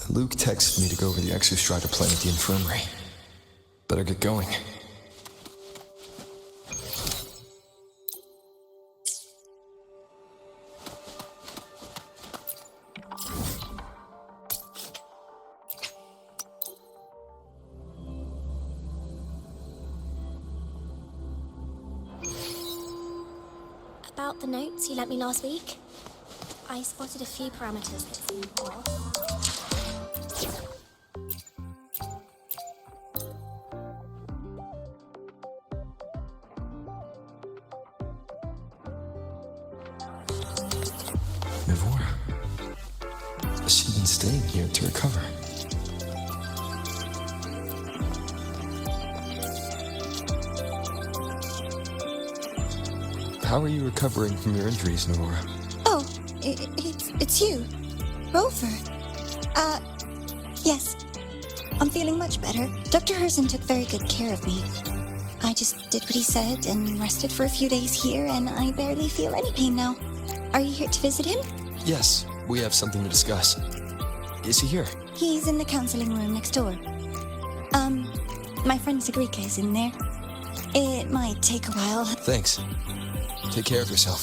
Luke texted me to go over the exostrider plan at the infirmary. Better get going. About the notes you lent me last week, I spotted a few parameters that seem off. Mivora. She's been staying here to recover. How are you recovering from your injuries, Mivora? Oh, it's you. Rover. Yes. I'm feeling much better. Dr. Herson took very good care of me. I just did what he said and rested for a few days here, and I barely feel any pain now. Are you here to visit him? Yes, we have something to discuss. Is he here? He's in the counseling room next door. My friend Segue is in there. It might take a while. Thanks. Take care of yourself.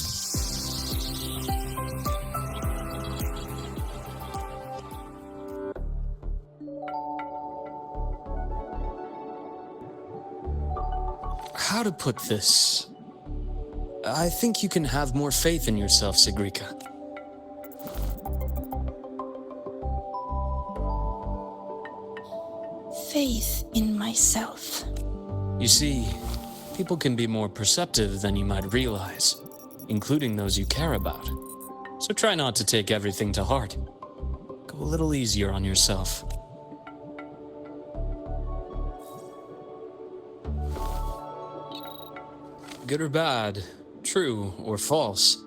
How to put this? I think you can have more faith in yourself, Segue. Faith in myself. You see, people can be more perceptive than you might realize, including those you care about. So try not to take everything to heart. Go a little easier on yourself. Good or bad, true or false,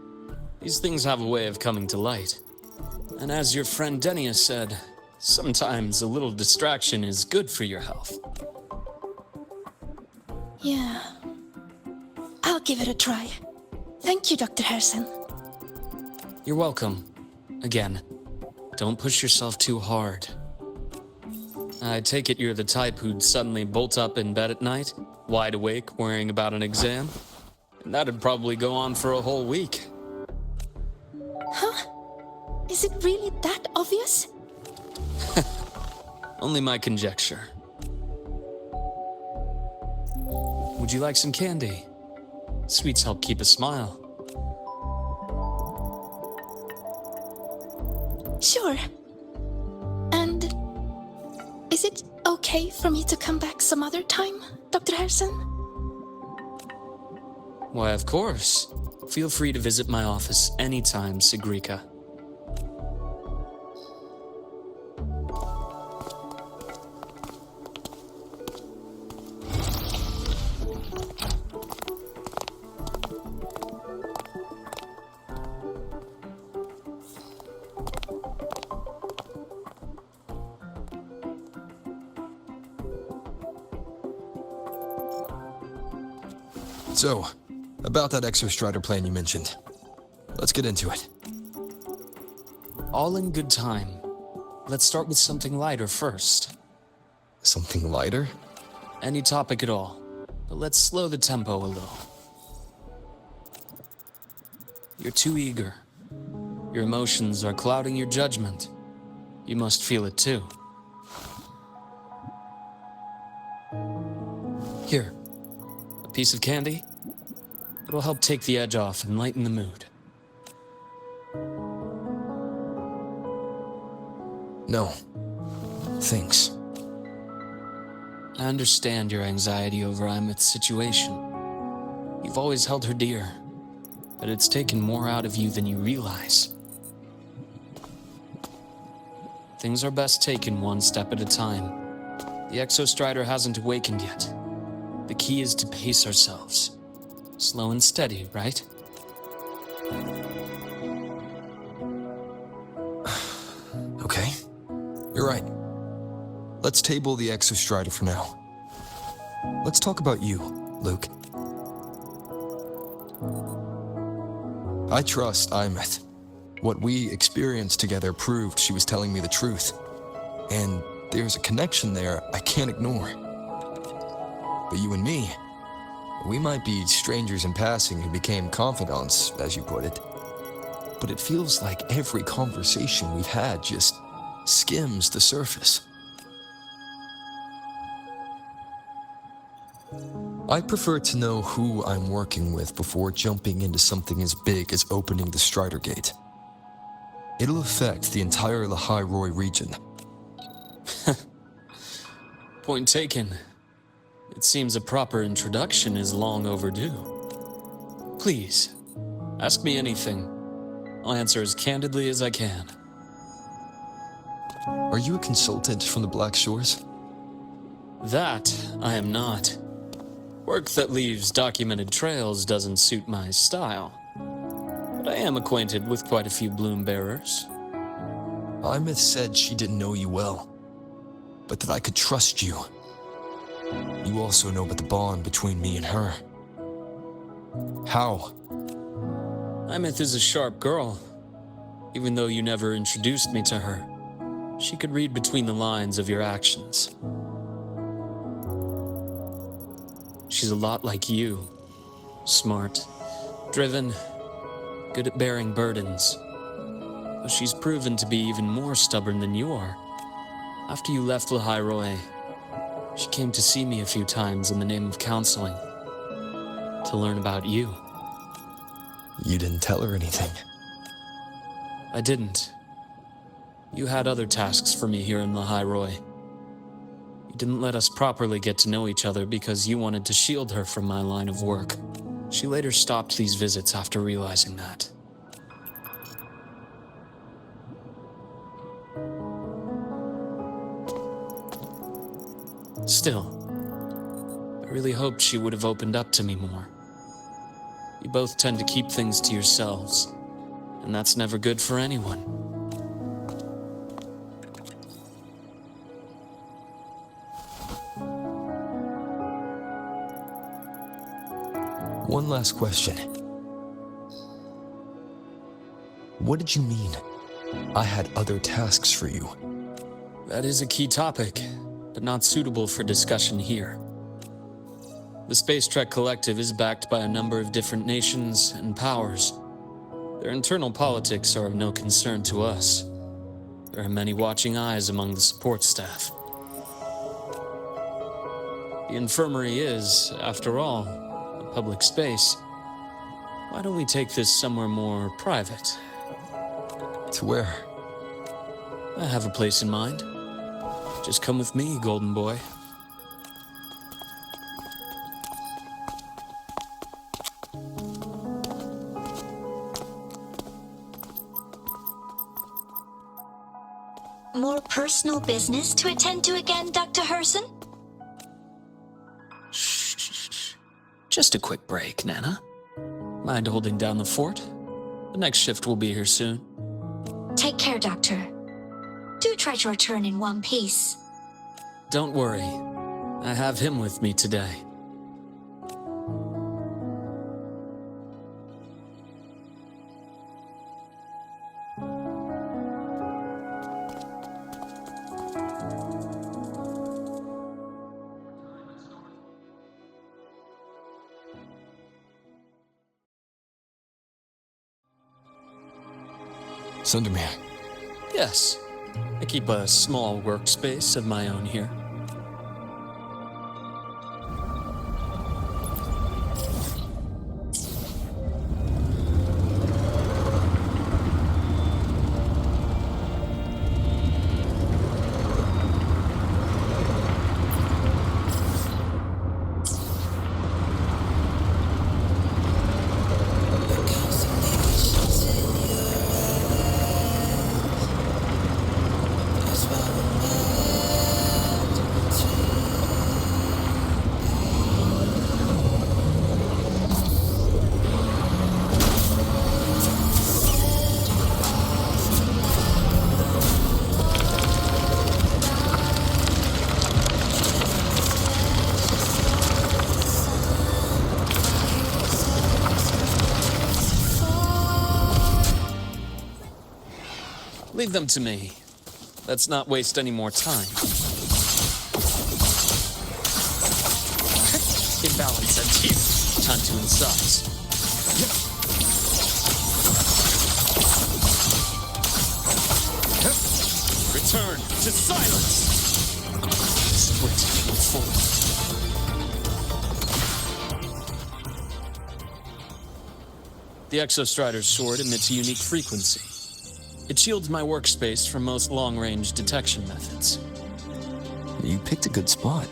these things have a way of coming to light. And as your friend Denia said, sometimes a little distraction is good for your health. Yeah. I'll give it a try. Thank you, Dr. Herson. You're welcome. Again, don't push yourself too hard. I take it you're the type who'd suddenly bolt up in bed at night, wide awake, worrying about an exam? And that'd probably go on for a whole week. Huh? Is it really that obvious? Only my conjecture. Would you like some candy? Sweets help keep a smile. Sure. And is it okay for me to come back some other time, Dr. Herson? Why, of course. Feel free to visit my office anytime, Segue. So, about that exostrider plan you mentioned. Let's get into it. All in good time. Let's start with something lighter first. Something lighter? Any topic at all, but let's slow the tempo a little. You're too eager. Your emotions are clouding your judgment. You must feel it too. Here, a piece of candy? It'll help take the edge off and lighten the mood. No. Thanks. I understand your anxiety over Imeth's situation. You've always held her dear, but it's taken more out of you than you realize. Things are best taken one step at a time. The exostrider hasn't awakened yet. The key is to pace ourselves. Slow and steady, right? Okay. You're right. Let's table the exostrider for now. Let's talk about you, Luke. I trust Imeth. What we experienced together proved she was telling me the truth. And there's a connection there I can't ignore. But you and me, we might be strangers in passing who became confidants, as you put it. But it feels like every conversation we've had just skims the surface. I prefer to know who I'm working with before jumping into something as big as opening the Strider Gate. It'll affect the entire Lahairoi region. Point taken. It seems a proper introduction is long overdue. Please, ask me anything. I'll answer as candidly as I can. Are you a consultant from the Black Shores? That I am not. Work that leaves documented trails doesn't suit my style. But I am acquainted with quite a few bloom bearers. Imeth said she didn't know you well, but that I could trust you. You also know about the bond between me and her. How? Imeth is a sharp girl. Even though you never introduced me to her, she could read between the lines of your actions. She's a lot like you. Smart, driven, good at bearing burdens. Though she's proven to be even more stubborn than you are. After you left Lahairoi, she came to see me a few times in the name of counseling. To learn about you. You didn't tell her anything. I didn't. You had other tasks for me here in Lahairoi. You didn't let us properly get to know each other because you wanted to shield her from my line of work. She later stopped these visits after realizing that. Still, I really hoped she would have opened up to me more. You both tend to keep things to yourselves, and that's never good for anyone. One last question. What did you mean? I had other tasks for you. That is a key topic, but not suitable for discussion here. The Space Trek Collective is backed by a number of different nations and powers. Their internal politics are of no concern to us. There are many watching eyes among the support staff. The infirmary is, after all, a public space. Why don't we take this somewhere more private? To where? I have a place in mind. Just come with me, Golden Boy. More personal business to attend to again, Dr. Herson? Just a quick break, Nana. Mind holding down the fort? The next shift will be here soon. Take care, Doctor. Do try to return in one piece. Don't worry. I have him with me today. Sundermere. Yes. I keep a small workspace of my own here. Leave them to me. Let's not waste any more time. Imbalance ends here. Time to incise. Return to silence! Split in full. The Exostrider's sword emits a unique frequency. It shields my workspace from most long-range detection methods. You picked a good spot.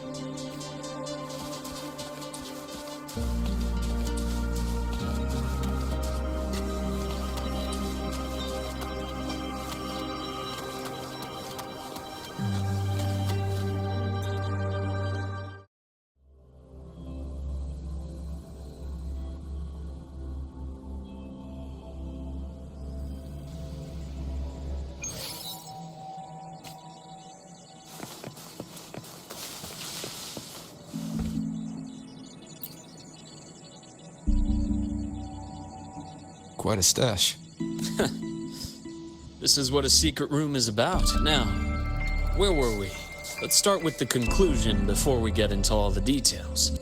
Quite a stash. This is what a secret room is about. Now, where were we? Let's start with the conclusion before we get into all the details.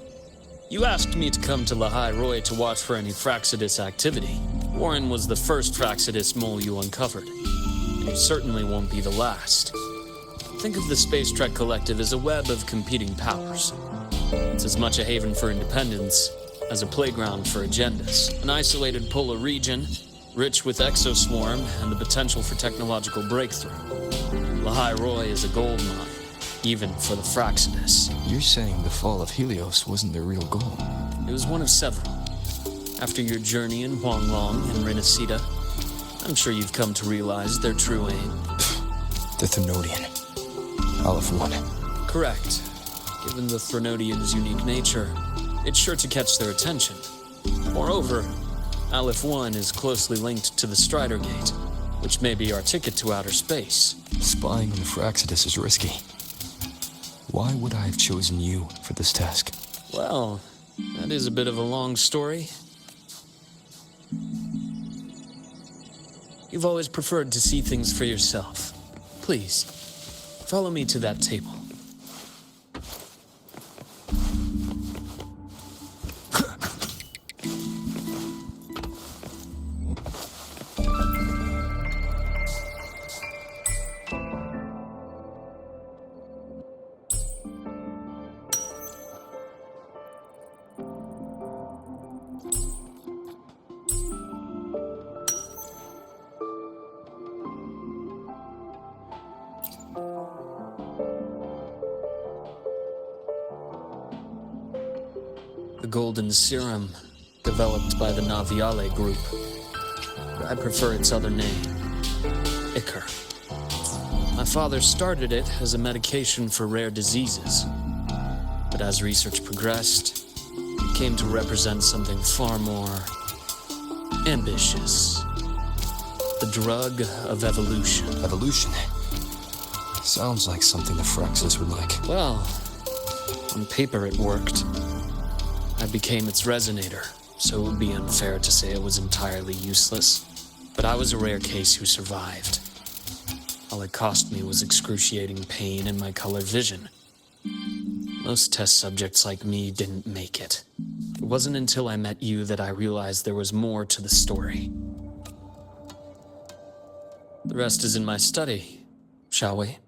You asked me to come to Lahai Roy to watch for any Fraxidus activity. Warren was the first Fraxidus mole you uncovered, and you certainly won't be the last. Think of the Space Trek Collective as a web of competing powers. It's as much a haven for independence as a playground for agendas. An isolated polar region, rich with exoswarm and the potential for technological breakthrough. Lahai Roy is a gold mine, even for the Fraxidus. You're saying the fall of Helios wasn't their real goal? It was one of several. After your journey in Huanglong and Renacida, I'm sure you've come to realize their true aim. The Thenodian. Aleph 1. Correct. Given the Threnodian's unique nature, it's sure to catch their attention. Moreover, Aleph 1 is closely linked to the Strider Gate, which may be our ticket to outer space. Spying on the Fraxidus is risky. Why would I have chosen you for this task? Well, that is a bit of a long story. You've always preferred to see things for yourself. Please, follow me to that table. The golden serum, developed by the Naviale group. I prefer its other name, Ichor. My father started it as a medication for rare diseases, but as research progressed, it came to represent something far more ambitious. The drug of evolution. Evolution? Sounds like something the Fraxidus would like. Well, on paper it worked. I became its resonator, so it would be unfair to say it was entirely useless. But I was a rare case who survived. All it cost me was excruciating pain and my colored vision. Most test subjects like me didn't make it. It wasn't until I met you that I realized there was more to the story. The rest is in my study, shall we?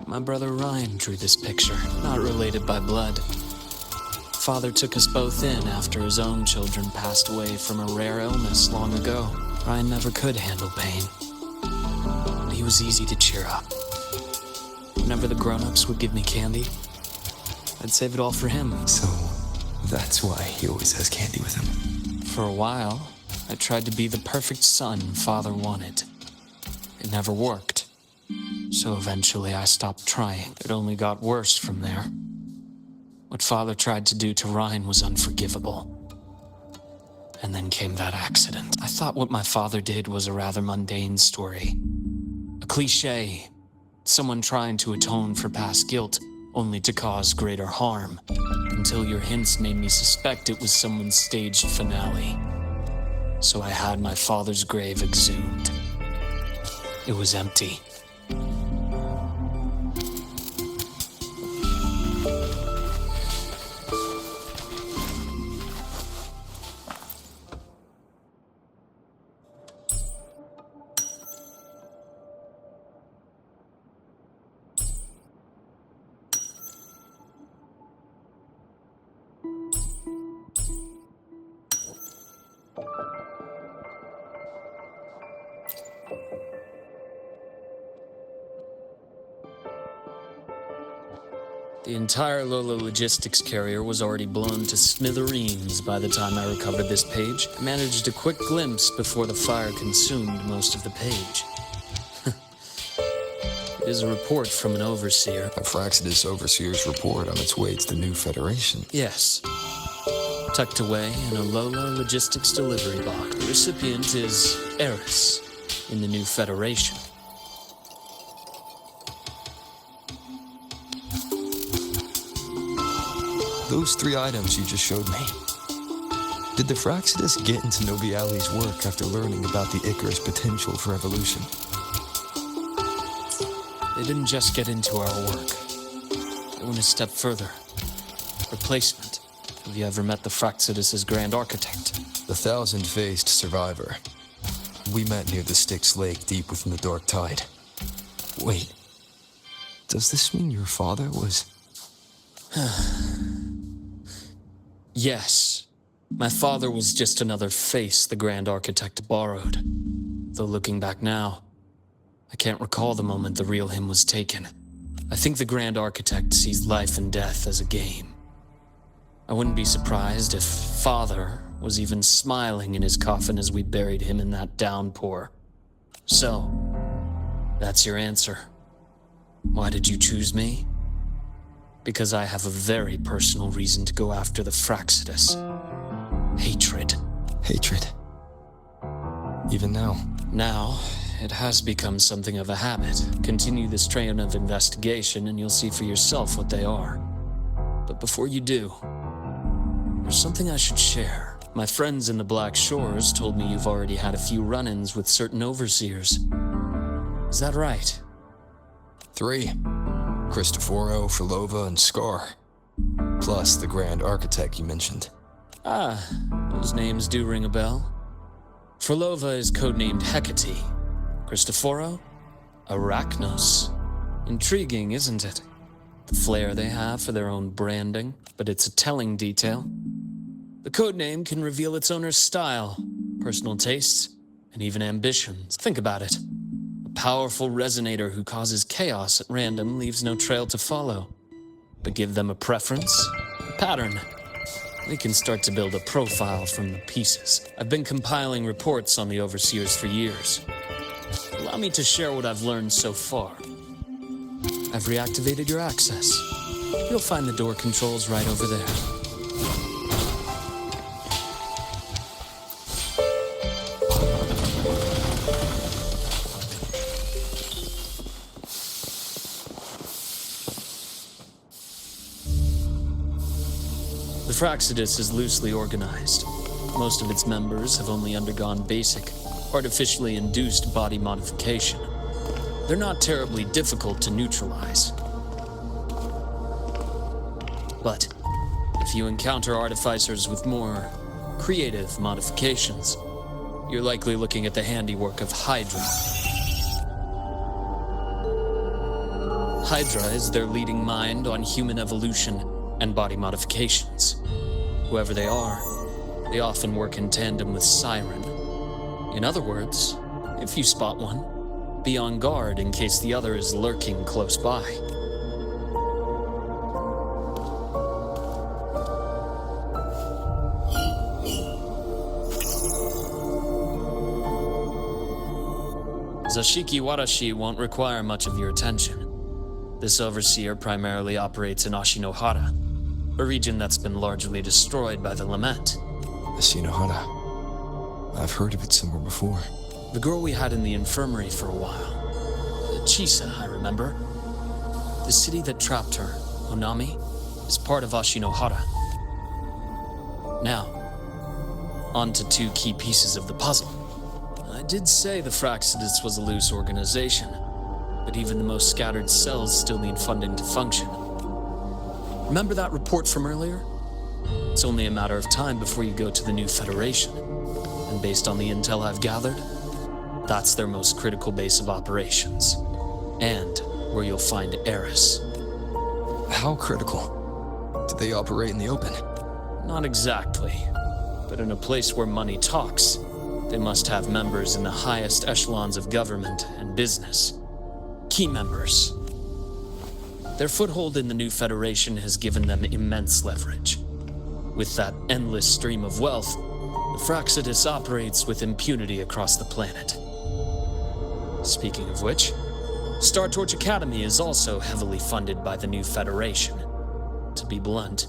My brother Ryan drew this picture, not related by blood. Father took us both in after his own children passed away from a rare illness long ago. Ryan never could handle pain, but he was easy to cheer up. Whenever the grown-ups would give me candy, I'd save it all for him. So, that's why he always has candy with him. For a while, I tried to be the perfect son Father wanted. It never worked. So eventually I stopped trying. It only got worse from there. What Father tried to do to Ryan was unforgivable. And then came that accident. I thought what my father did was a rather mundane story. A cliché. Someone trying to atone for past guilt, only to cause greater harm. Until your hints made me suspect it was someone's staged finale. So I had my father's grave exhumed. It was empty. The entire Lola logistics carrier was already blown to smithereens by the time I recovered this page. I managed a quick glimpse before the fire consumed most of the page. It is a report from an overseer. A Fraxidus overseer's report on its way to the new Federation. Yes. Tucked away in a Lola logistics delivery box. The recipient is Eris in the new Federation. Those 3 items you just showed me. Did the Fraxidus get into Nobiali's work after learning about the Icarus potential for evolution? They didn't just get into our work. They went a step further. Replacement. Have you ever met the Fraxidus' Grand Architect? The 1,000-faced survivor. We met near the Styx Lake deep within the Dark Tide. Wait. Does this mean your father was... Yes. My father was just another face the Grand Architect borrowed. Though looking back now, I can't recall the moment the real him was taken. I think the Grand Architect sees life and death as a game. I wouldn't be surprised if Father was even smiling in his coffin as we buried him in that downpour. So, that's your answer. Why did you choose me? Because I have a very personal reason to go after the Fraxidus. Hatred. Hatred. Even now. Now, it has become something of a habit. Continue this train of investigation and you'll see for yourself what they are. But before you do, there's something I should share. My friends in the Black Shores told me you've already had a few run-ins with certain overseers. Is that right? 3. Cristoforo, Filova, and Scar. Plus the Grand Architect you mentioned. Ah, those names do ring a bell. Filova is codenamed Hecate. Cristoforo? Arachnos. Intriguing, isn't it? The flair they have for their own branding, but it's a telling detail. The codename can reveal its owner's style, personal tastes, and even ambitions. Think about it. A powerful resonator who causes chaos at random leaves no trail to follow. But give them a preference, a pattern. We can start to build a profile from the pieces. I've been compiling reports on the Overseers for years. Allow me to share what I've learned so far. I've reactivated your access. You'll find the door controls right over there. The Fraxidus is loosely organized. Most of its members have only undergone basic, artificially induced body modification. They're not terribly difficult to neutralize. But if you encounter artificers with more creative modifications, you're likely looking at the handiwork of Hydra. Hydra is their leading mind on human evolution and body modifications. Whoever they are, they often work in tandem with Siren. In other words, if you spot one, Be on guard in case the other is lurking close by. Zashiki Warashi won't require much of your attention. This overseer primarily operates in Ashinohara, a region that's been largely destroyed by the Lament. Ashinohara. I've heard of it somewhere before. The girl we had in the infirmary for a while. Chisa, I remember. The city that trapped her, Onami, is part of Ashinohara. Now, on to 2 key pieces of the puzzle. I did say the Fraxidus was a loose organization, but even the most scattered cells still need funding to function. Remember that report from earlier? It's only a matter of time before you go to the new Federation, and based on the intel I've gathered, that's their most critical base of operations, and where you'll find Eris. How critical? Do they operate in the open? Not exactly, but in a place where money talks, they must have members in the highest echelons of government and business. Key members. Their foothold in the new Federation has given them immense leverage. With that endless stream of wealth, the Fraxidus operates with impunity across the planet. Speaking of which, Star Torch Academy is also heavily funded by the new Federation. To be blunt,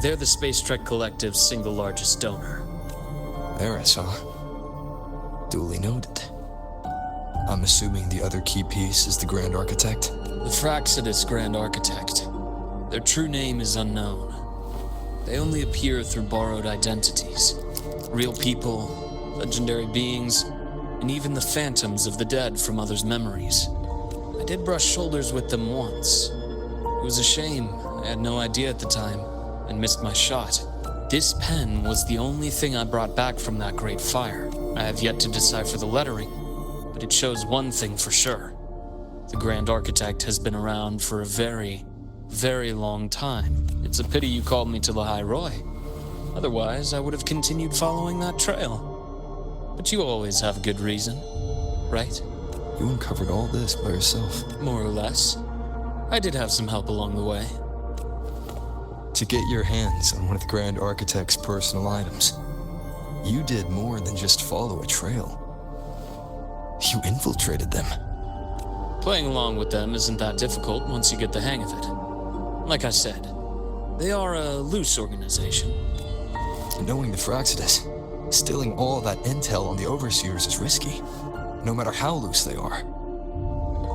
they're the Space Trek Collective's single largest donor. Eris, huh? Duly noted. I'm assuming the other key piece is the Grand Architect? The Fraxidus Grand Architect. Their true name is unknown. They only appear through borrowed identities. Real people, legendary beings, and even the phantoms of the dead from others' memories. I did brush shoulders with them once. It was a shame. I had no idea at the time, and missed my shot. This pen was the only thing I brought back from that great fire. I have yet to decipher the lettering, but it shows one thing for sure. The Grand Architect has been around for a very, very long time. It's a pity you called me to the High Roy. Otherwise, I would have continued following that trail. But you always have a good reason, right? You uncovered all this by yourself. More or less. I did have some help along the way. To get your hands on one of the Grand Architect's personal items, you did more than just follow a trail. You infiltrated them. Playing along with them isn't that difficult once you get the hang of it. Like I said, they are a loose organization. Knowing the Fraxidus, stealing all that intel on the Overseers is risky, no matter how loose they are.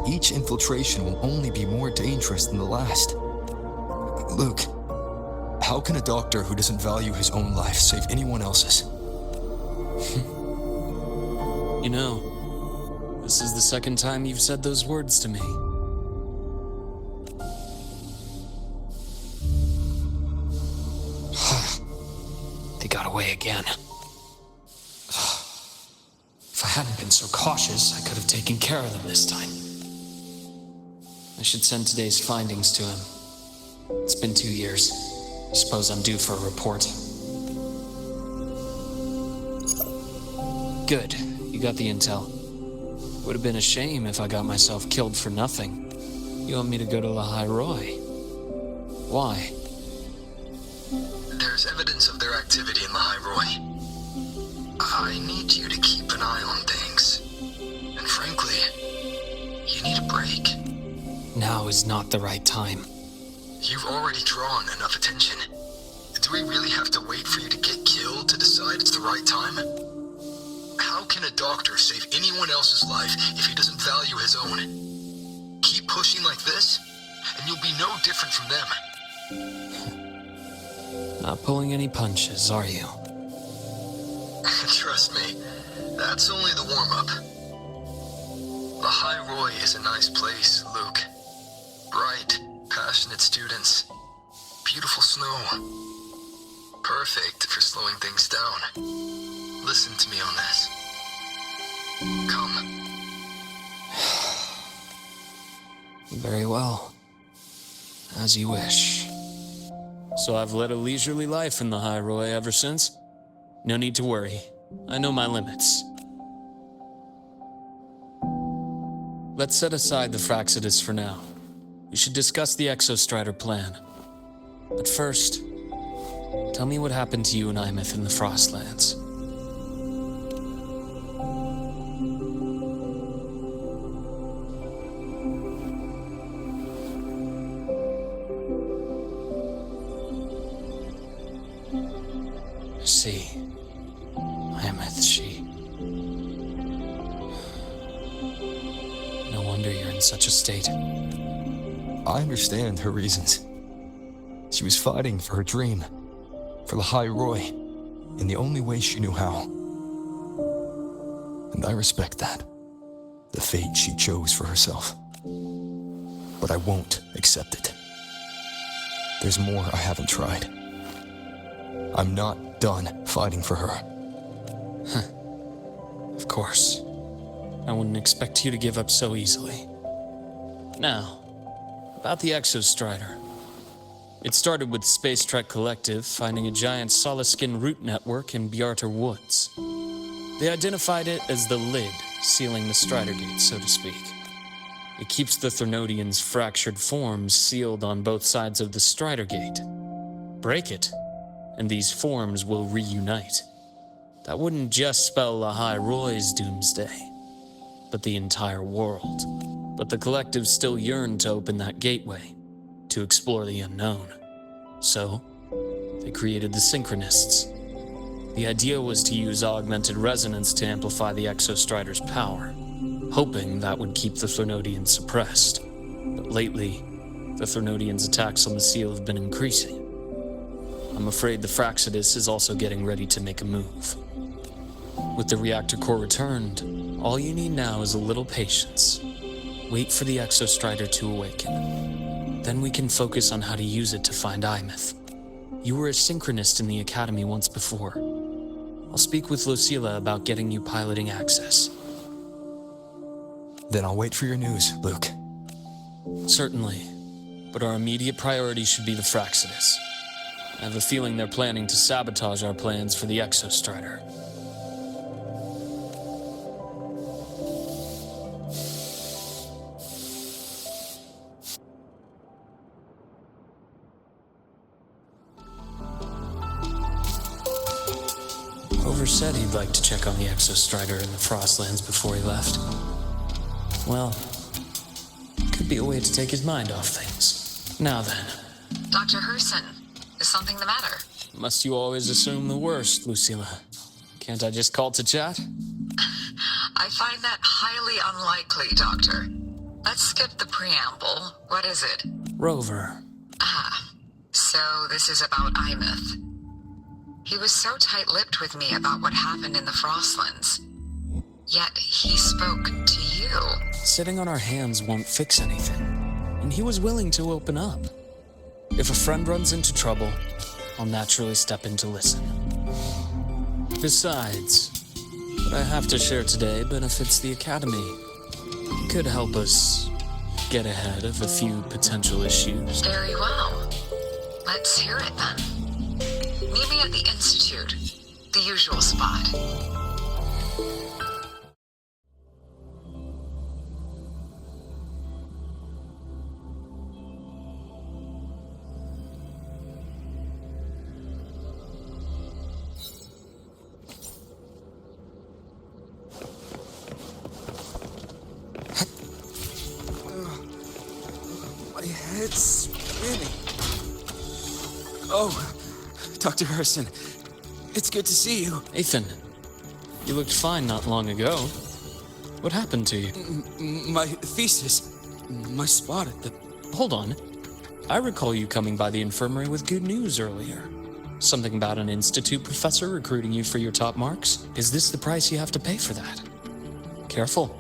Each infiltration will only be more dangerous than the last. Luke, how can a doctor who doesn't value his own life save anyone else's? You know, this is the second time you've said those words to me. They got away again. If I hadn't been so cautious, I could have taken care of them this time. I should send today's findings to him. It's been 2 years. I suppose I'm due for a report. Good. You got the intel. Would have been a shame if I got myself killed for nothing. You want me to go to the High Roy? Why? There's evidence of their activity in the High Roy. I need you to keep an eye on things. And frankly, you need a break. Now is not the right time. You've already drawn enough attention. Do we really have to wait for you to get killed to decide it's the right time? How can a doctor save anyone else's life if he doesn't value his own? Keep pushing like this, and you'll be no different from them. Not pulling any punches, are you? Trust me, that's only the warm-up. The High Roy is a nice place, Luke. Bright, passionate students. Beautiful snow. Perfect for slowing things down. Listen to me on this. Come. Very well. As you wish. So I've led a leisurely life in the High Roy ever since. No need to worry. I know my limits. Let's set aside the Fraxidus for now. We should discuss the Exostrider plan. But first, tell me what happened to you and Imeth in the Frostlands. See, Imeth, she... No wonder you're in such a state. I understand her reasons. She was fighting for her dream, for the High Roy, in the only way she knew how. And I respect that, the fate she chose for herself. But I won't accept it. There's more I haven't tried. I'm not done fighting for her. Of course. I wouldn't expect you to give up so easily. Now, about the Exostrider. It started with Space Trek Collective finding a giant Solaskin root network in Bjarter Woods. They identified it as the lid, sealing the Strider Gate, so to speak. It keeps the Thernodians' fractured forms sealed on both sides of the Strider Gate. Break it, and these forms will reunite. That wouldn't just spell the High Roy's doomsday, but the entire world. But the Collective still yearned to open that gateway, to explore the unknown. So, they created the Synchronists. The idea was to use augmented resonance to amplify the Exostrider's power, hoping that would keep the Thernodians suppressed. But lately, the Thernodians' attacks on the seal have been increasing. I'm afraid the Fraxidus is also getting ready to make a move. With the reactor core returned, all you need now is a little patience. Wait for the Exostrider to awaken. Then we can focus on how to use it to find Imeth. You were a synchronist in the Academy once before. I'll speak with Lucilla about getting you piloting access. Then I'll wait for your news, Luke. Certainly, but our immediate priority should be the Fraxidus. I have a feeling they're planning to sabotage our plans for the Exostrider. Rover said he'd like to check on the Exostrider in the Frostlands before he left. Well, could be a way to take his mind off things. Now then. Dr. Herson, is something the matter? Must you always assume the worst, Lucilla? Can't I just call to chat? I find that highly unlikely, Doctor. Let's skip the preamble. What is it? Rover. So this is about Imeth. He was so tight-lipped with me about what happened in the Frostlands. Yet he spoke to you. Sitting on our hands won't fix anything. And he was willing to open up. If a friend runs into trouble, I'll naturally step in to listen. Besides, what I have to share today benefits the Academy. It could help us get ahead of a few potential issues. Very well. Let's hear it then. Meet me at the Institute, the usual spot. My head's spinning. Oh, Dr. Herson, it's good to see you. Ethan, you looked fine not long ago. What happened to you? My thesis, my spot at the... Hold on. I recall you coming by the infirmary with good news earlier. Something about an institute professor recruiting you for your top marks? Is this the price you have to pay for that? Careful.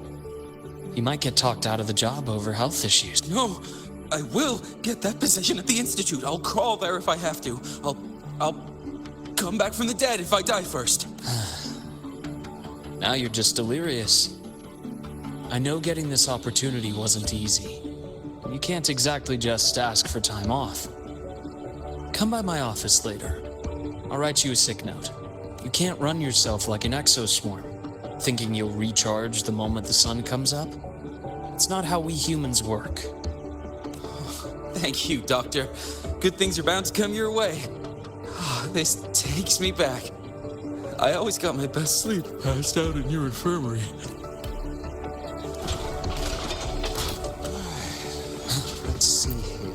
You might get talked out of the job over health issues. No, I will get that position at the Institute. I'll crawl there if I have to. I'll come back from the dead if I die first. Now you're just delirious. I know getting this opportunity wasn't easy. You can't exactly just ask for time off. Come by my office later. I'll write you a sick note. You can't run yourself like an exoswarm, thinking you'll recharge the moment the sun comes up. It's not how we humans work. Thank you, Doctor. Good things are bound to come your way. This takes me back. I always got my best sleep passed out in your infirmary. Let's see here.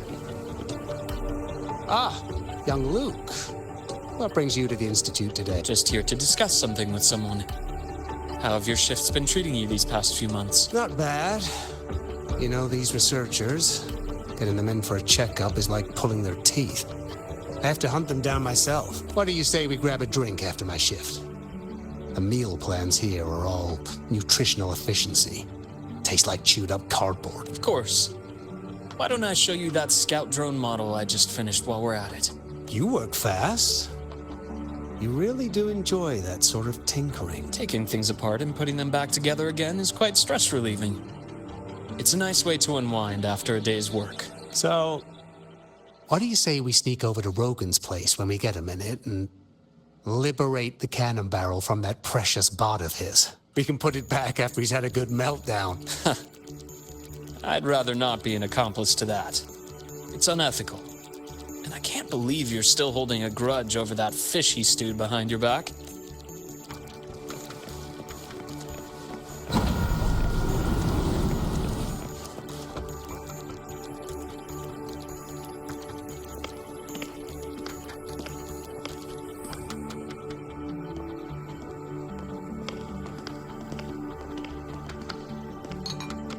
Ah, young Luke. What brings you to the Institute today? Just here to discuss something with someone. How have your shifts been treating you these past few months? Not bad. You know, these researchers, getting them in for a checkup is like pulling their teeth. I have to hunt them down myself. What do you say we grab a drink after my shift? The meal plans here are all nutritional efficiency. Taste like chewed up cardboard. Of course. Why don't I show you that scout drone model I just finished while we're at it? You work fast. You really do enjoy that sort of tinkering. Taking things apart and putting them back together again is quite stress relieving. It's a nice way to unwind after a day's work. So, what do you say we sneak over to Rogan's place when we get a minute and liberate the cannon barrel from that precious bot of his? We can put it back after he's had a good meltdown. I'd rather not be an accomplice to that. It's unethical. And I can't believe you're still holding a grudge over that fish he stewed behind your back.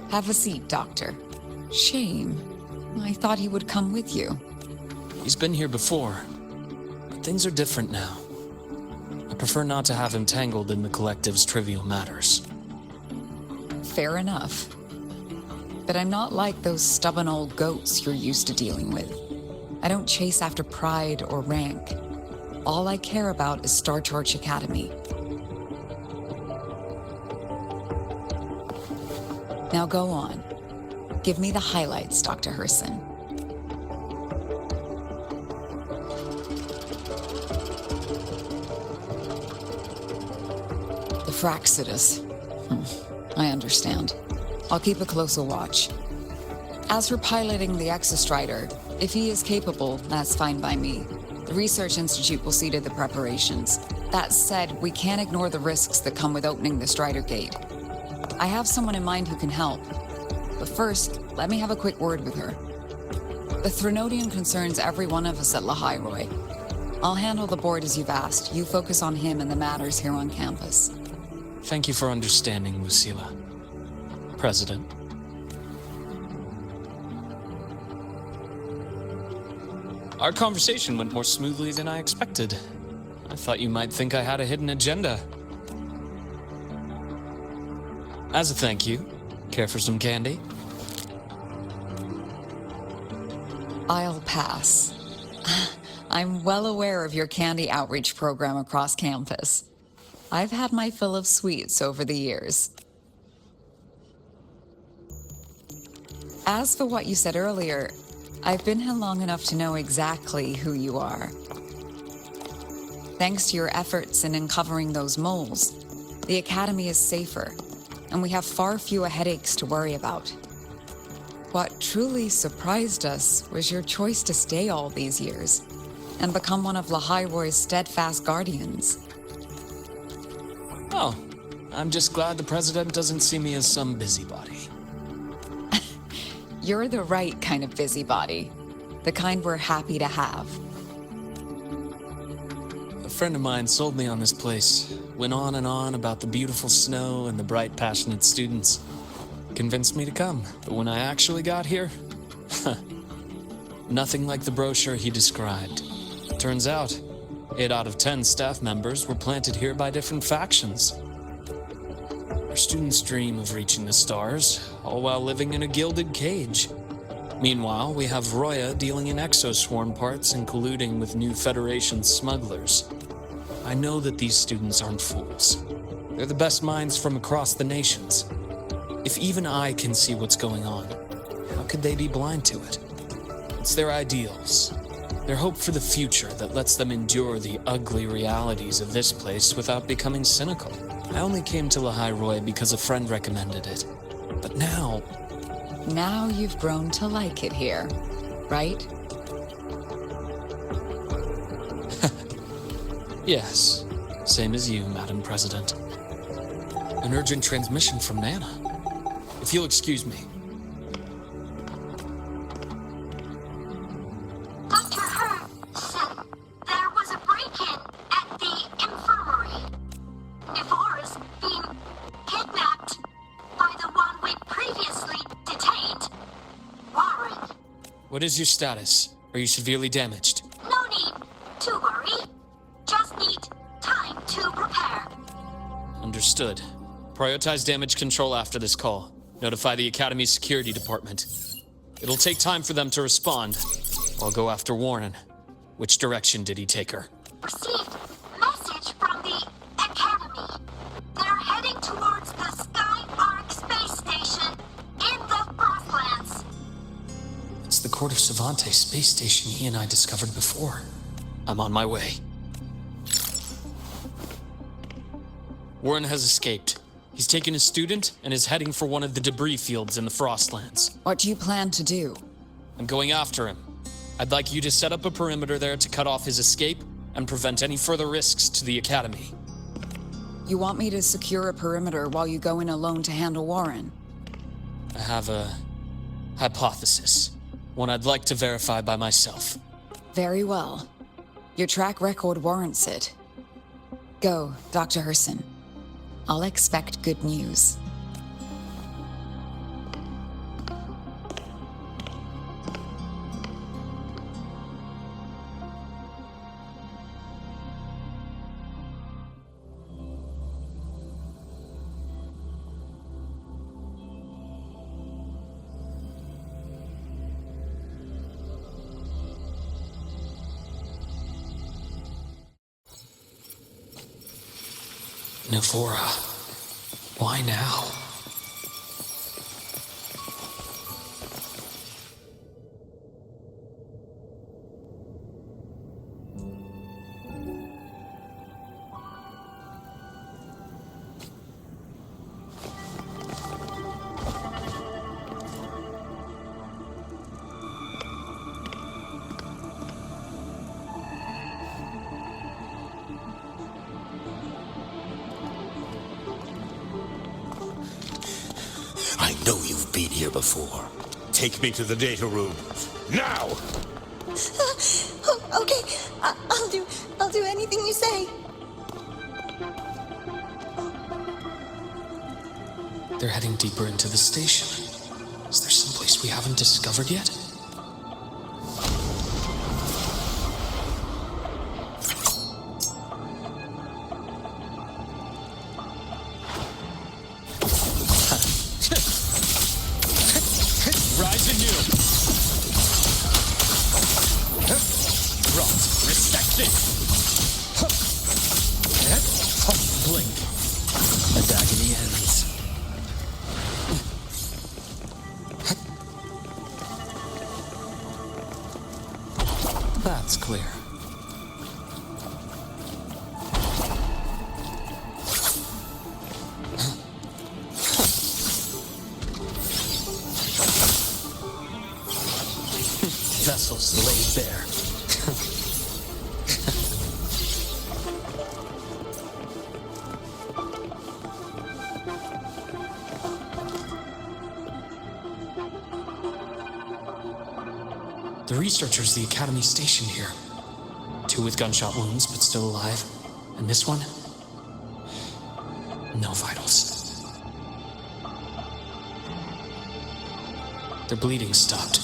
Have a seat, Doctor. Shame. I thought he would come with you. He's been here before, but things are different now. I prefer not to have him tangled in the collective's trivial matters. Fair enough. But I'm not like those stubborn old goats you're used to dealing with. I don't chase after pride or rank. All I care about is Star Torch Academy. Now go on. Give me the highlights, Dr. Herson. The Fraxidus. I understand. I'll keep a closer watch. As for piloting the Exostrider, if he is capable, that's fine by me. The Research Institute will see to the preparations. That said, we can't ignore the risks that come with opening the Strider Gate. I have someone in mind who can help. But first, let me have a quick word with her. The Threnodian concerns every one of us at Lahairoi. I'll handle the board as you've asked. You focus on him and the matters here on campus. Thank you for understanding, Lucila. President. Our conversation went more smoothly than I expected. I thought you might think I had a hidden agenda. As a thank you, care for some candy? I'll pass. I'm well aware of your candy outreach program across campus. I've had my fill of sweets over the years. As for what you said earlier, I've been here long enough to know exactly who you are. Thanks to your efforts in uncovering those moles, the Academy is safer, and we have far fewer headaches to worry about. What truly surprised us was your choice to stay all these years and become one of Lahairoi's steadfast guardians. Oh, I'm just glad the president doesn't see me as some busybody. You're the right kind of busybody, the kind we're happy to have. A friend of mine sold me on this place, went on and on about the beautiful snow and the bright, passionate students. Convinced me to come, but when I actually got here, nothing like the brochure he described. Turns out, 8 out of 10 staff members were planted here by different factions. Our students dream of reaching the stars, all while living in a gilded cage. Meanwhile, we have Roya dealing in exoswarm parts and colluding with new Federation smugglers. I know that these students aren't fools. They're the best minds from across the nations. If even I can see what's going on, how could they be blind to it? It's their ideals, their hope for the future that lets them endure the ugly realities of this place without becoming cynical. I only came to Lahairoi because a friend recommended it. But now, Now you've grown to like it here, right? Yes, same as you, Madam President. An urgent transmission from Nana. If you'll excuse me. Dr. Hurd said there was a break-in at the infirmary. Devorah's being kidnapped by the one we previously detained, Warren. What is your status? Are you severely damaged? No need to worry. Just need time to prepare. Understood. Prioritize damage control after this call. Notify the Academy's security department. It'll take time for them to respond. I'll go after Warren. Which direction did he take her? Received message from the Academy. They're heading towards the Sky Arc space station in the Frostlands. It's the Court of Savante space station he and I discovered before. I'm on my way. Warren has escaped. He's taken a student and is heading for one of the debris fields in the Frostlands. What do you plan to do? I'm going after him. I'd like you to set up a perimeter there to cut off his escape and prevent any further risks to the Academy. You want me to secure a perimeter while you go in alone to handle Warren? I have a hypothesis. One I'd like to verify by myself. Very well. Your track record warrants it. Go, Dr. Herson. I'll expect good news. Navora. Why now? I know you've been here before. Take me to the data room. Now! Okay, I'll do anything you say. They're heading deeper into the station. Is there someplace we haven't discovered yet? Rise anew! Rot, respected! Blink, and agony ends. That's clear. Vessels laid bare. The researchers the Academy stationed here. 2 with gunshot wounds, but still alive. And this one? No vitals. Their bleeding stopped.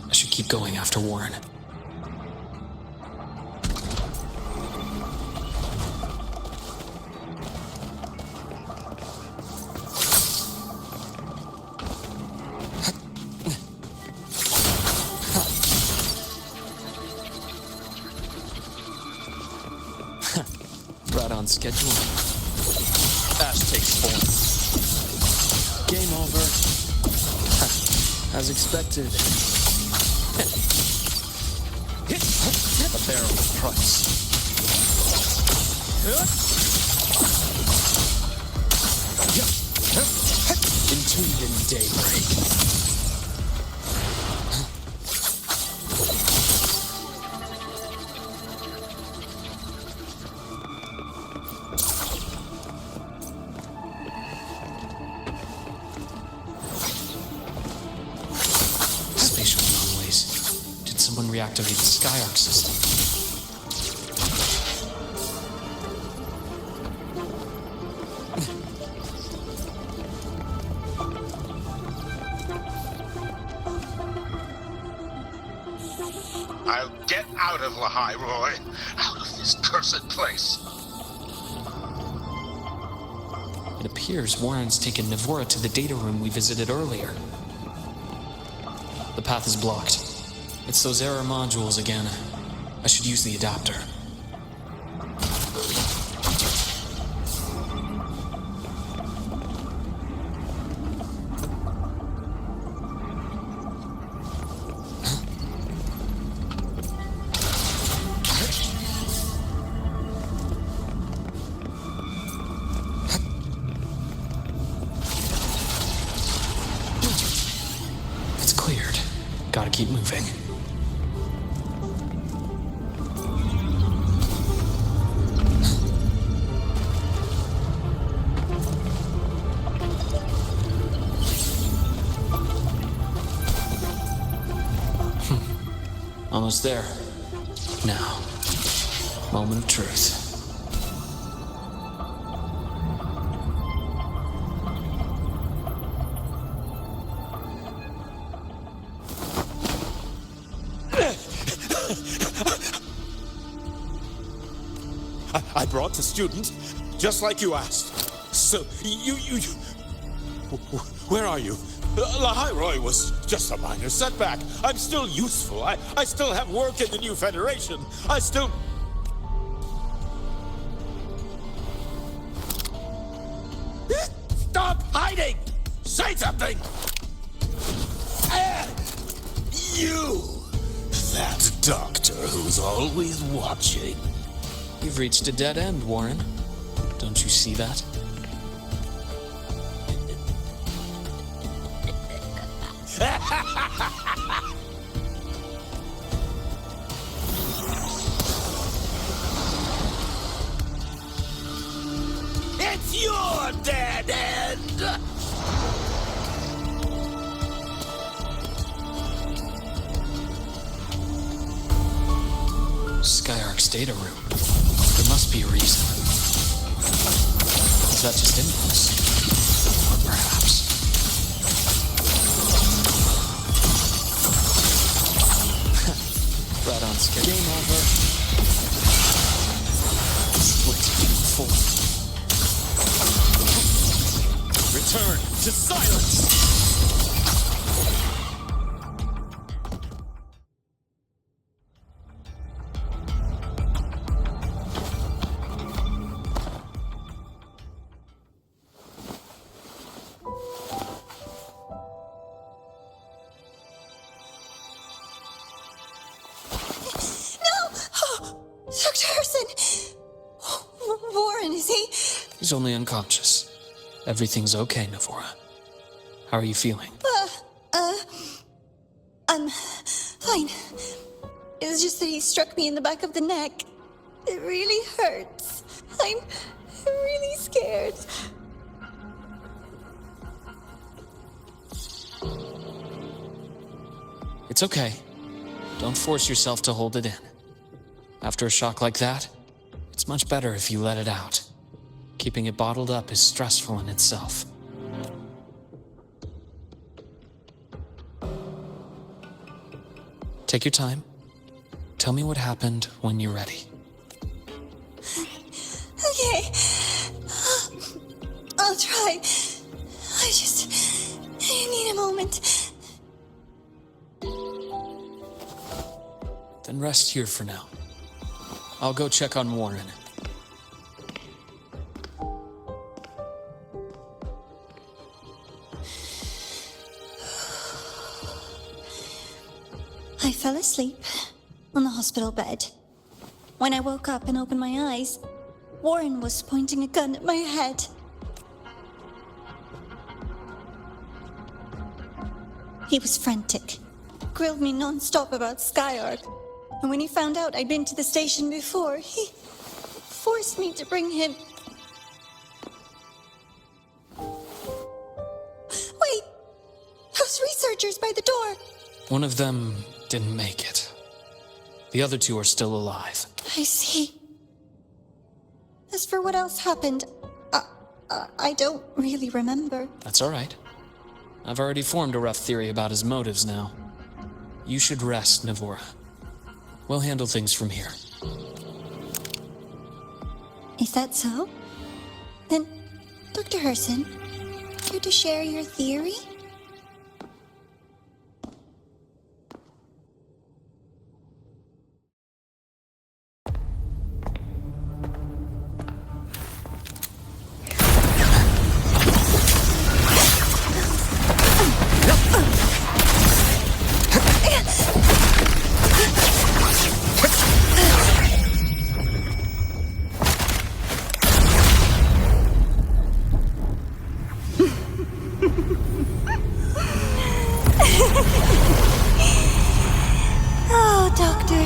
I should keep going after Warren. Right on schedule. Ash takes form. Game over. As expected. A barrel of price. Entombed in daybreak. reactivate the Skyarc system. I'll get out of Lahai, Roy. Out of this cursed place. It appears Warren's taken Navora to the data room we visited earlier. The path is blocked. It's those error modules again. I should use the adapter. It's cleared. Gotta keep moving. Almost there. Now, moment of truth. I brought the student, just like you asked. So, where are you? Lahai Roy was just a minor setback. I'm still useful. I still have work in the new Federation. I still... Stop hiding! Say something! You! That doctor who's always watching. You've reached a dead end, Warren. Don't you see that? It's your dead end! Skyarc's data room. There must be a reason. Is that just impulse? Or perhaps... right on schedule. Game over. Split full. Return to silence! Dr. Herson! Warren, is he? He's only unconscious. Everything's okay, Navora. How are you feeling? I'm fine. It's just that he struck me in the back of the neck. It really hurts. I'm really scared. It's okay. Don't force yourself to hold it in. After a shock like that, it's much better if you let it out. Keeping it bottled up is stressful in itself. Take your time. Tell me what happened when you're ready. Okay. I'll try. I need a moment. Then rest here for now. I'll go check on Warren. I fell asleep on the hospital bed. When I woke up and opened my eyes, Warren was pointing a gun at my head. He was frantic, grilled me non-stop about Skyarc, and when he found out I'd been to the station before, he forced me to bring him... Wait! Those researchers by the door! One of them didn't make it. The other two are still alive. I see. As for what else happened, I don't really remember. That's all right. I've already formed a rough theory about his motives now. You should rest, Navora. We'll handle things from here. Is that so? Then, Dr. Herson, care to share your theory? Oh, Doctor.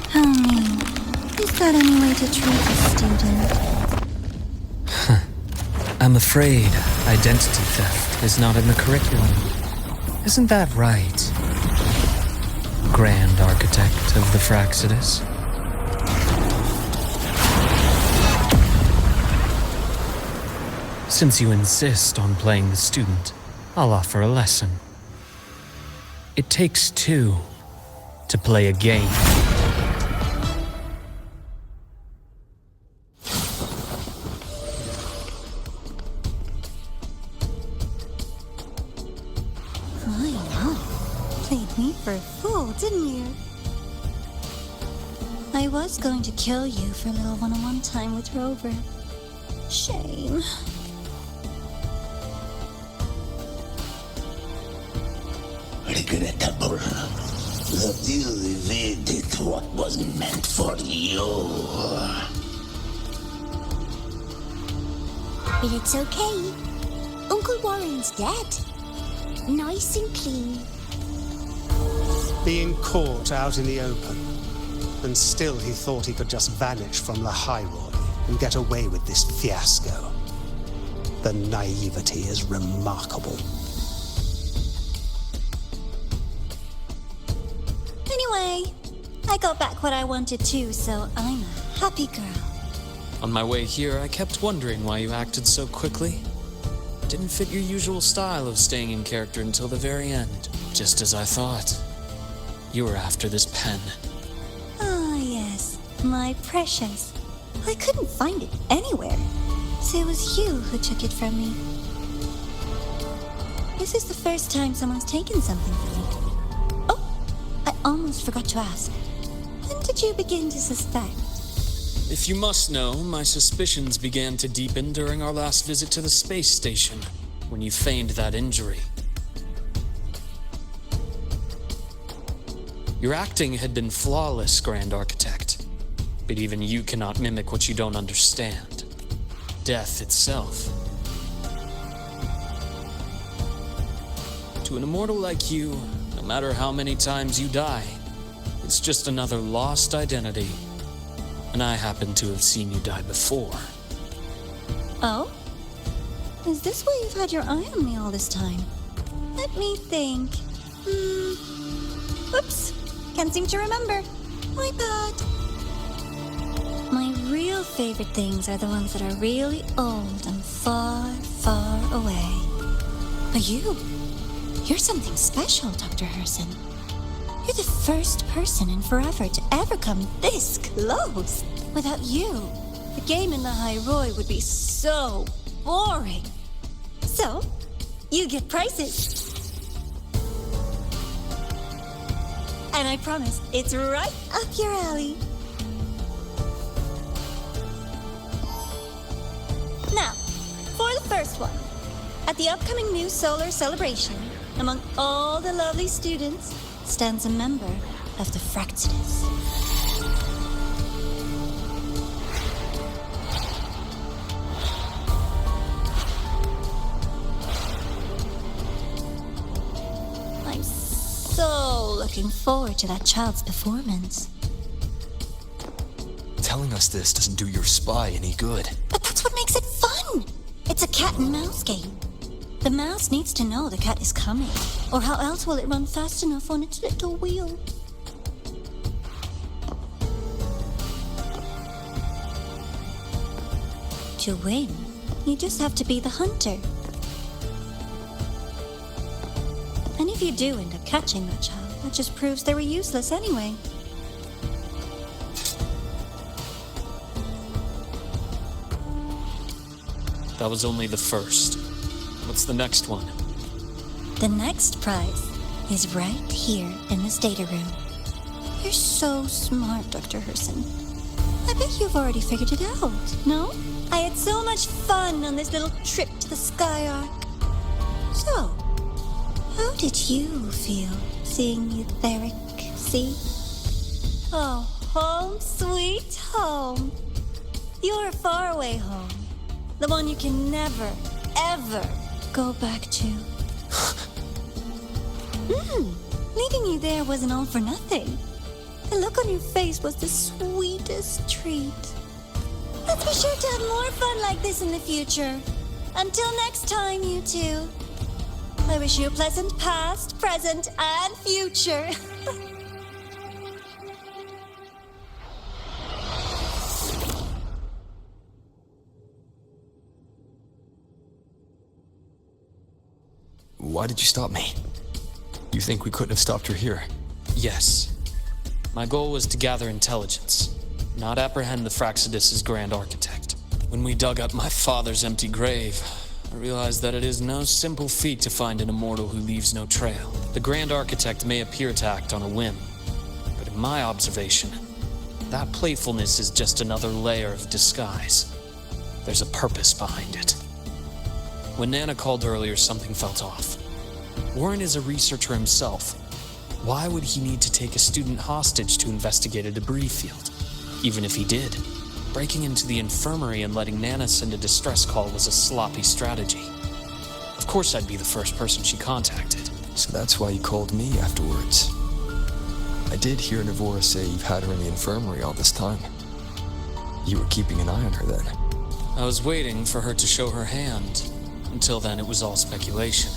How mean. Is that any way to treat a student? I'm afraid identity theft is not in the curriculum. Isn't that right, Grand Architect of the Fraxidus? Since you insist on playing the student, I'll offer a lesson. It takes two to play a game. I know. Played me for a fool, didn't you? I was going to kill you for a little one-on-one time with Rover. Shame. Regrettable that you evaded what was meant for you. But it's okay. Uncle Warren's dead. Nice and clean. Being caught out in the open. And still he thought he could just vanish from the High Roy and get away with this fiasco. The naivety is remarkable. Anyway, I got back what I wanted too, so I'm a happy girl. On my way here, I kept wondering why you acted so quickly. Didn't fit your usual style of staying in character until the very end. Just as I thought. You were after this pen. Ah, yes, my precious. I couldn't find it anywhere, so it was you who took it from me. This is the first time someone's taken something from me. Oh, I almost forgot to ask. When did you begin to suspect? If you must know, my suspicions began to deepen during our last visit to the space station, when you feigned that injury. Your acting had been flawless, Grand Architect, but even you cannot mimic what you don't understand. Death itself. To an immortal like you, no matter how many times you die, it's just another lost identity. And I happen to have seen you die before. Oh? Is this why you've had your eye on me all this time? Let me think. Oops. Can't seem to remember. My bad. My real favorite things are the ones that are really old and far, far away. But you're something special, Dr. Herson. You're the first person in forever to ever come this close. Without you, the game in the High Roy would be so boring. So, you get prizes. And I promise, it's right up your alley. Now, for the first one. At the upcoming new solar celebration, among all the lovely students, stands a member of the Fraxidus. I'm so looking forward to that child's performance. Telling us this doesn't do your spy any good. But that's what makes it fun! It's a cat and mouse game. The mouse needs to know the cat is coming, or how else will it run fast enough on its little wheel? to win, you just have to be the hunter. And if you do end up catching that child, that just proves they were useless anyway. That was only the first. What's the next one? The next prize is right here in this data room. You're so smart, Dr. Herson. I bet you've already figured it out, no? I had so much fun on this little trip to the Skyark. So, how did you feel seeing the etheric sea? Oh, home sweet home. Your faraway home. The one you can never, ever go back to. Leaving you there wasn't all for nothing. The look on your face was the sweetest treat. Let's be sure to have more fun like this in the future. Until next time, you two. I wish you a pleasant past, present, and future. Why did you stop me? You think we couldn't have stopped her here? Yes. My goal was to gather intelligence, not apprehend the Fraxidus' grand architect. When we dug up my father's empty grave, I realized that it is no simple feat to find an immortal who leaves no trail. The grand architect may appear to act on a whim, but in my observation, that playfulness is just another layer of disguise. There's a purpose behind it. When Nana called earlier, something felt off. Warren is a researcher himself. Why would he need to take a student hostage to investigate a debris field? Even if he did, breaking into the infirmary and letting Nana send a distress call was a sloppy strategy. Of course I'd be the first person she contacted. So that's why you called me afterwards. I did hear Navora say you've had her in the infirmary all this time. You were keeping an eye on her then. I was waiting for her to show her hand. Until then, it was all speculation.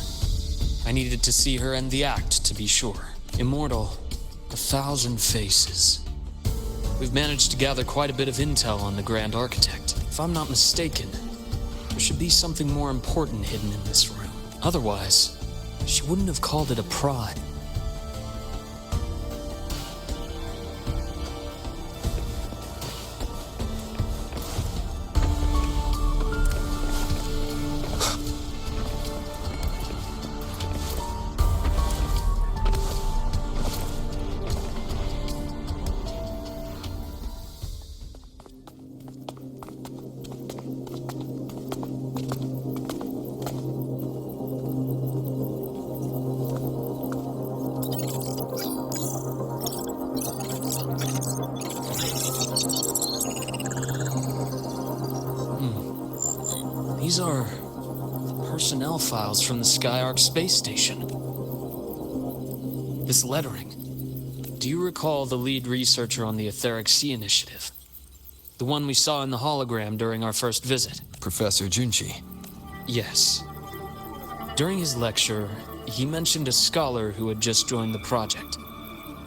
I needed to see her end the act to be sure. Immortal, 1,000 faces. We've managed to gather quite a bit of intel on the Grand Architect. If I'm not mistaken, there should be something more important hidden in this room. Otherwise, she wouldn't have called it a pride. These are personnel files from the Skyark space station. This lettering. Do you recall the lead researcher on the Etheric Sea Initiative? The one we saw in the hologram during our first visit? Professor Junchi. Yes. During his lecture, he mentioned a scholar who had just joined the project,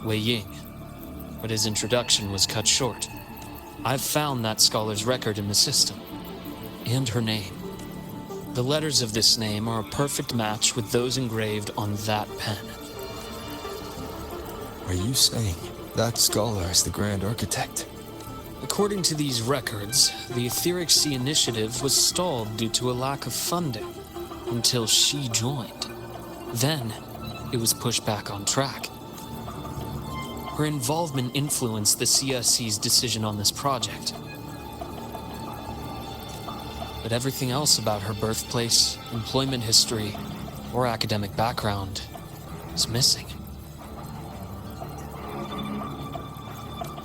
Wei Ying, but his introduction was cut short. I've found that scholar's record in the system, and her name. The letters of this name are a perfect match with those engraved on that pen. Are you saying that scholar is the Grand Architect? According to these records, the Etheric Sea Initiative was stalled due to a lack of funding until she joined. Then, it was pushed back on track. Her involvement influenced the CSC's decision on this project. But everything else about her birthplace, employment history, or academic background is missing.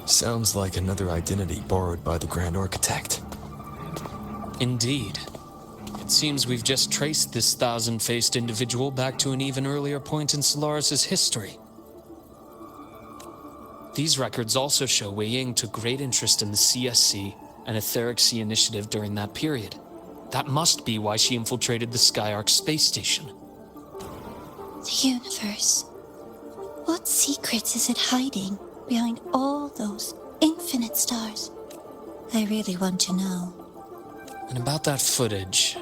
Sounds like another identity borrowed by the Grand Architect. Indeed. It seems we've just traced this 1,000-faced individual back to an even earlier point in Solaris' history. These records also show Wei Ying took great interest in the CSC and Etheric Sea Initiative during that period. That must be why she infiltrated the Skyark space station. The universe. What secrets is it hiding behind all those infinite stars? I really want to know. And about that footage...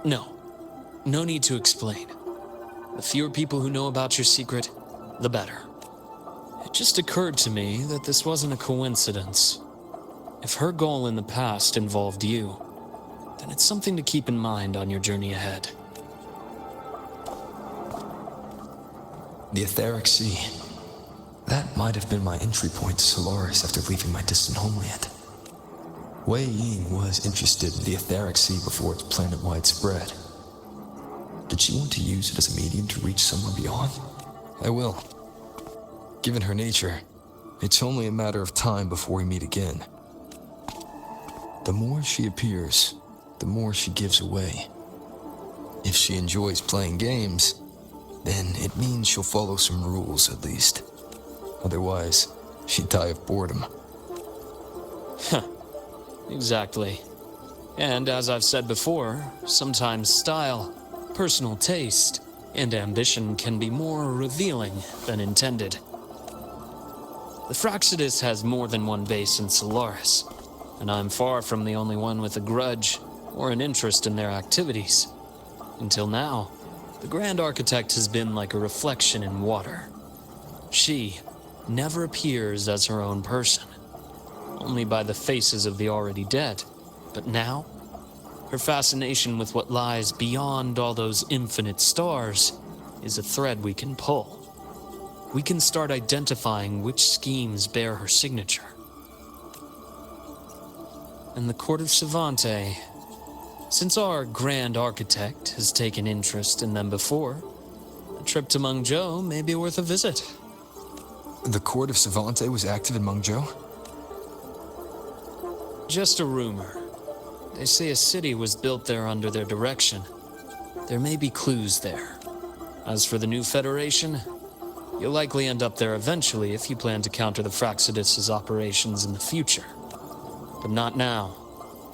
No need to explain. The fewer people who know about your secret, the better. It just occurred to me that this wasn't a coincidence. If her goal in the past involved you, then it's something to keep in mind on your journey ahead. The Etheric Sea. That might have been my entry point to Solaris after leaving my distant homeland. Wei Ying was interested in the Etheric Sea before its planet-wide spread. Did she want to use it as a medium to reach somewhere beyond? I will. Given her nature, it's only a matter of time before we meet again. The more she appears, the more she gives away. If she enjoys playing games, then it means she'll follow some rules at least. Otherwise, she'd die of boredom. Exactly. And as I've said before, sometimes style, personal taste, and ambition can be more revealing than intended. The Fraxidus has more than one base in Solaris, and I'm far from the only one with a grudge or an interest in their activities. Until now, the Grand Architect has been like a reflection in water. She never appears as her own person, only by the faces of the already dead. But now, her fascination with what lies beyond all those infinite stars is a thread we can pull. We can start identifying which schemes bear her signature. And the Court of Savante, since our Grand Architect has taken interest in them before, a trip to Mengzhou may be worth a visit. The Court of Savante was active in Mengzhou? Just a rumor. They say a city was built there under their direction. There may be clues there. As for the new Federation, you'll likely end up there eventually if you plan to counter the Fraxidus' operations in the future. But not now.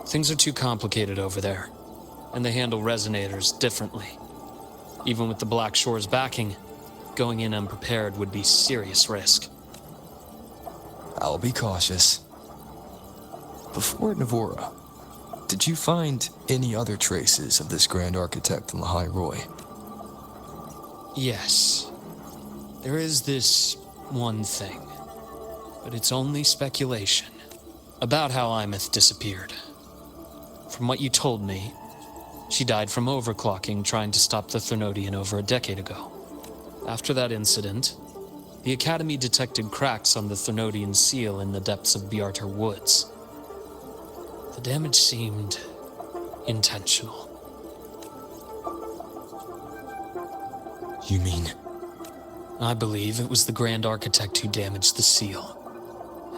Things are too complicated over there, and they handle resonators differently. Even with the Black Shore's backing, going in unprepared would be serious risk. I'll be cautious. Before Navora, did you find any other traces of this Grand Architect in Lahai Roy? Yes. There is this one thing, but it's only speculation, about how Imeth disappeared. From what you told me, she died from overclocking trying to stop the Thermodian over a decade ago. After that incident, the Academy detected cracks on the Thermodian seal in the depths of Biarter Woods. The damage seemed intentional. You mean? I believe it was the Grand Architect who damaged the seal,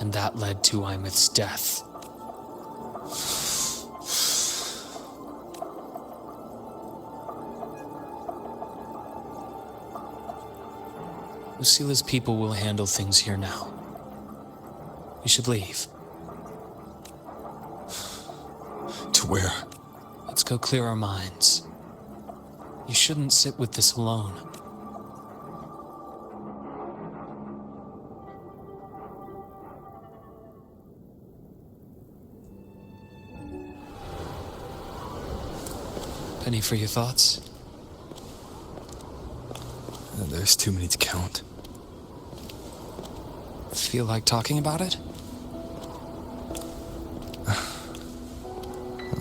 and that led to Imeth's death. Lucila's people will handle things here now. We should leave. To where? Let's go clear our minds. You shouldn't sit with this alone. Penny for your thoughts? There's too many to count. Feel like talking about it?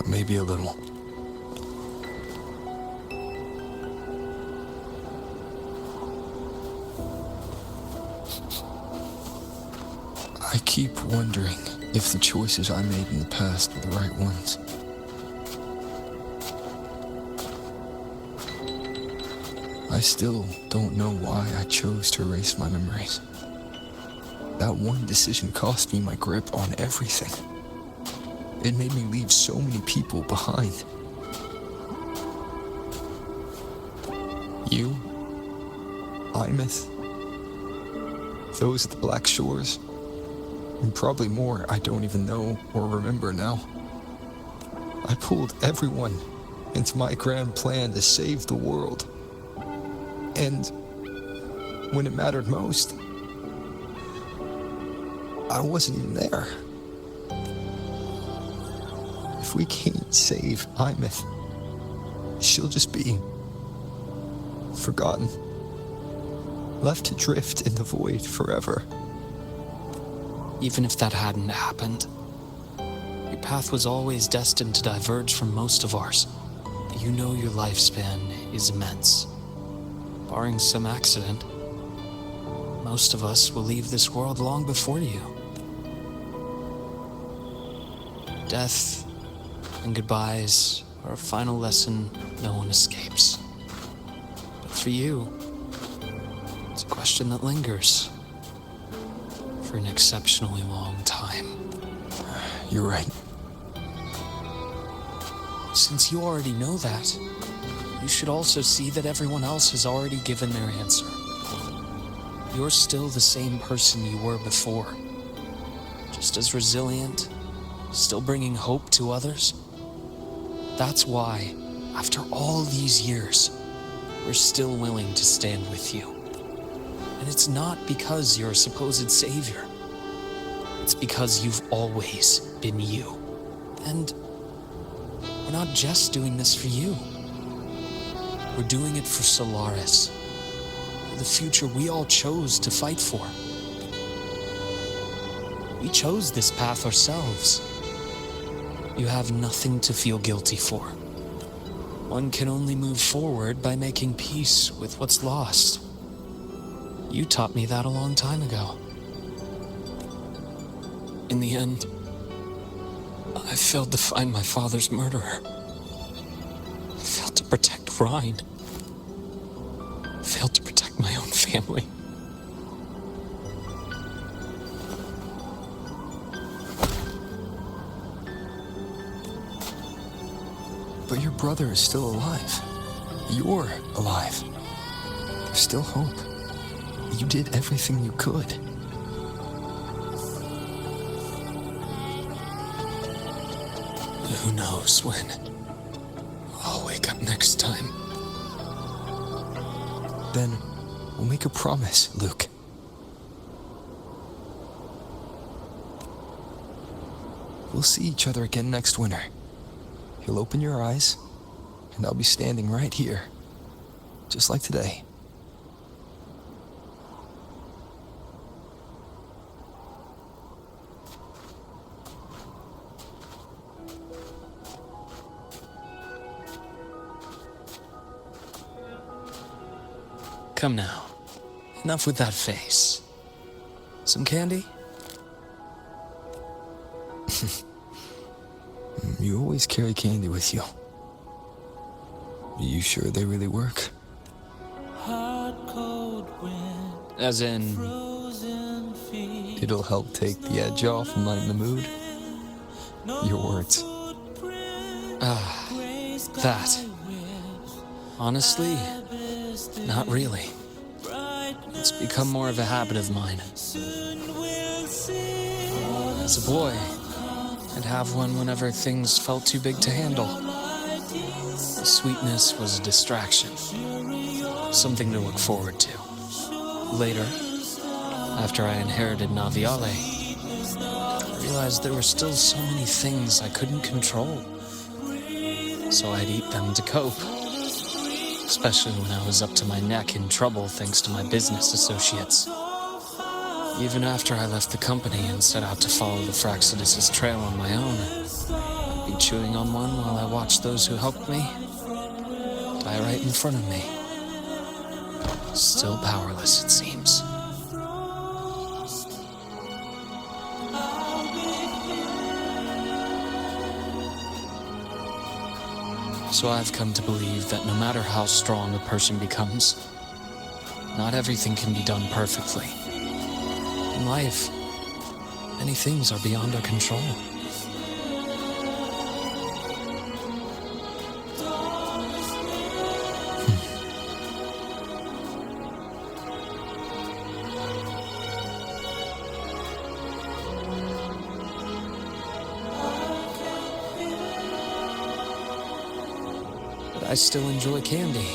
Maybe a little. I keep wondering if the choices I made in the past were the right ones. I still don't know why I chose to erase my memories. That one decision cost me my grip on everything. It made me leave so many people behind. You, Imeth, those at the Black Shores, and probably more I don't even know or remember now. I pulled everyone into my grand plan to save the world. And when it mattered most, I wasn't even there. If we can't save Imeth, she'll just be forgotten, left to drift in the void forever. Even if that hadn't happened, your path was always destined to diverge from most of ours. You know your lifespan is immense. Barring some accident, most of us will leave this world long before you. Death and goodbyes are a final lesson no one escapes. But for you, it's a question that lingers for an exceptionally long time. You're right. Since you already know that, you should also see that everyone else has already given their answer. You're still the same person you were before. Just as resilient, still bringing hope to others. That's why, after all these years, we're still willing to stand with you. And it's not because you're a supposed savior. It's because you've always been you. And we're not just doing this for you. We're doing it for Solaris, for the future we all chose to fight for. We chose this path ourselves. You have nothing to feel guilty for. One can only move forward by making peace with what's lost. You taught me that a long time ago. In the end, I failed to find my father's murderer. I failed to protect Rhine. I failed to protect my own family. But your brother is still alive. You're alive. There's still hope. You did everything you could. Who knows when I'll wake up next time. Then we'll make a promise, Luke. We'll see each other again next winter. You'll open your eyes, and I'll be standing right here, just like today. Come now. Enough with that face. Some candy? You always carry candy with you. Are you sure they really work? As in, It'll help take the edge off and lighten the mood? Your words. that. Honestly, not really. It's become more of a habit of mine. As a boy, I'd have one whenever things felt too big to handle. The sweetness was a distraction, something to look forward to. Later, after I inherited Naviale, I realized there were still so many things I couldn't control. So I'd eat them to cope, especially when I was up to my neck in trouble thanks to my business associates. Even after I left the company and set out to follow the Fraxidus' trail on my own, I'd be chewing on one while I watched those who helped me die right in front of me. Still powerless, it seems. So I've come to believe that no matter how strong a person becomes, not everything can be done perfectly. In life, many things are beyond our control. But I still enjoy candy.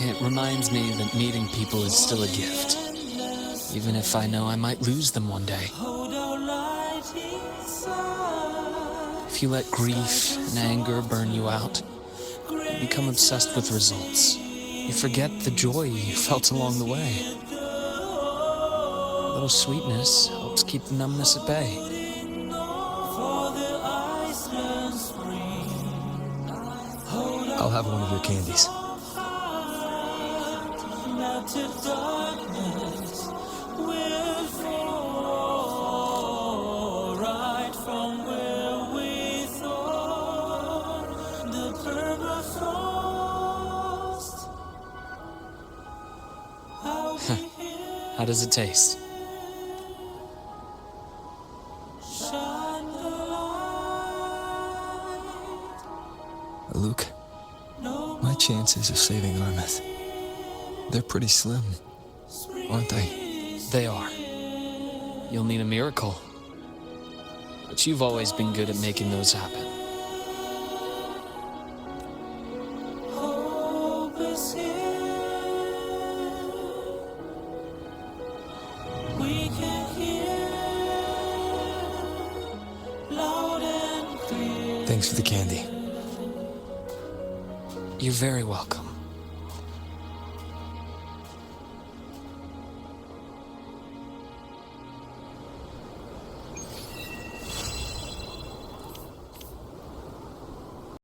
It reminds me that meeting people is still a gift, even if I know I might lose them one day. If if you let grief and anger burn you out, you become obsessed with results. You forget the joy you felt along the way. A little sweetness helps keep the numbness at bay. I'll have one of your candies. How does it taste? Luke, my chances of saving Armith, they're pretty slim, aren't they? They are. You'll need a miracle. But you've always been good at making those happen. Thanks for the candy. You're very welcome.